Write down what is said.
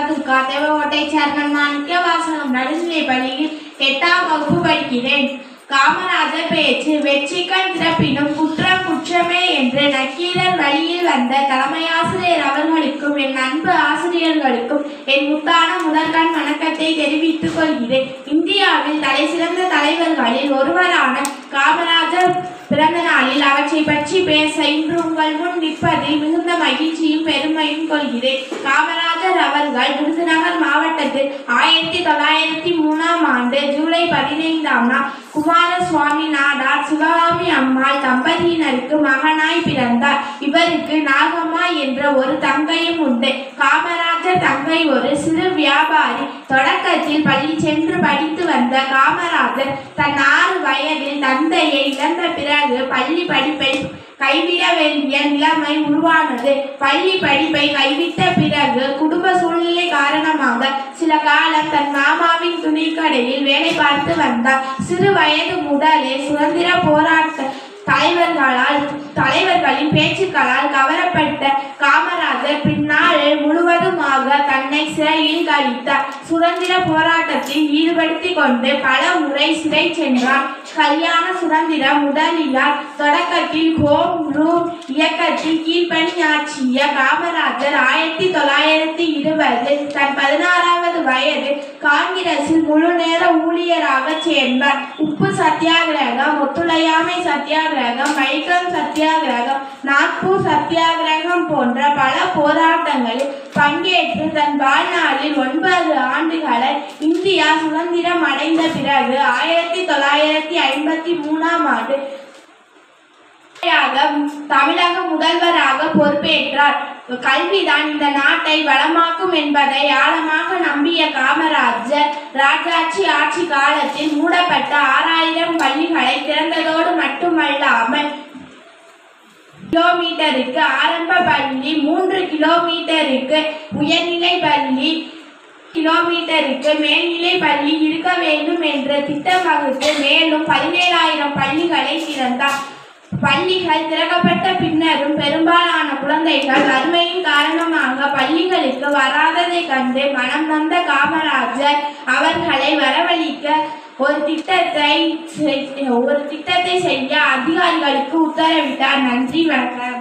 Durga Devakottai chairman Manickavasagam நடுநிலைப் பள்ளியில் 8ஆம் வகுப்பு படிக்கிறேன். காமராஜர் பேச்சு. வெற்றிக்கண் திறப்பினும் குற்றம் குற்றமே என்று நக்கீரர் வழியில் வந்த தலைமையாசிரியர் அவர்களுக்கும் என் அன்பு ஆசிரியர்களுக்கும் என் முத்தான முதற்கண் வணக்கத்தை தெரிவித்துக் கொள்கிறேன். இந்தியாவில் தலைசிறந்த தலைவர்களில் ஒருவரான காமராஜர் பிறந்த நாளில் அவற்றை பற்றி பேச இன்று உங்கள் முன் நிற்பதில் மிகுந்த மகிழ்ச்சியும் பெருமையும் கொள்கிறேன். காமராஜர் அவர்கள் விருதுநகர் மாவட்டத்தில் 1903ஆம் ஆண்டு ஜூலை 15ஆம் நாள் குமாரசுவாமி நாடார் சிவகாமி அம்மாள் தம்பதியினருக்கு மகனாய் பிறந்தார். இவருக்கு நாகம்மா என்ற ஒரு தங்கையும் உண்டு. காமராஜர் தங்கை ஒரு சிறு வியாபாரி. தொடக்கத்தில் பள்ளி சென்று படித்து வந்த காமராஜர் தன் 6 வயதில் தந்தையை இழந்த பிறகு பள்ளி படிப்பை கைவிட வேண்டிய நிலைமை உருவானது. பள்ளி படிப்பை கைவிட்ட பிறகு குடும்ப சூழ்நிலை காரணமாக சில காலம் தன் மாமாவின் துணிக்கடையில் வேலை பார்த்து வந்தார். சிறு வயது முதலே சுதந்திர போராட்ட தலைவர்களின் பேச்சுக்களால் கவரப்பட்ட காமராஜர் பின்னால் முழுவதுமாக தன்னை சிறையில் கழித்தார். சுதந்திர போராட்டத்தில் ஈடுபடுத்திக் கொண்டு பல முறை சிறை சென்றார். கல்யாண சுதந்திரம் முதலியார் தொடக்கத்தில் ஹோம் ரூல் இயக்கத்தில் கீழ்பணியாற்றிய காமராஜர் 1920 தன் 16வது வயது காங்கிரஸில் முழு நேர ஊழியராக சேர்ந்தார். உப்பு சத்தியாகிரகம், ஒத்துழையாமை சத்தியாகிரகம், வைக்கம் சத்தியாகிரகம், நாக்பூர் சத்தியாகிரகம் போன்ற பல போராட்டங்களில் பங்கேற்று தன் வாழ்நாளில் 9 ஆண்டுகளை இந்தியா சுதந்திரம் அடைந்த பிறகு 1953ஆம் ஆண்டு தமிழக முதல்வராக பொறுப்பேற்றார். கல்விதான் இந்த நாட்டை வளமாக்கும் என்பதை ஆழமாக நம்பிய காமராஜர் ராஜாட்சி ஆட்சி காலத்தில் மூடப்பட்ட 6000 பள்ளிகளை திறந்ததோடு மட்டுமல்லாமல் கிலோமீட்டருக்கு ஆரம்ப பள்ளி, 3 கிலோமீட்டருக்கு உயர்நிலை பள்ளி, கிலோமீட்டருக்கு மேல்நிலை பள்ளி இருக்க வேண்டும் என்ற திட்டம் வகுத்து மேலும் 17,000 பள்ளிகளை திறந்தார். பள்ளிகள் திறக்கப்பட்ட பின்னரும் பெரும்பாலான குழந்தைகள் வறுமையின் காரணமாக பள்ளிகளுக்கு வராததை கண்டு மனம் நொந்த காமராஜர் அவர்களை வரவழைக்க ஒரு திட்டத்தை செய்ய அதிகாரிகளுக்கு உத்தரவிட்டார். நன்றி, வணக்கம்.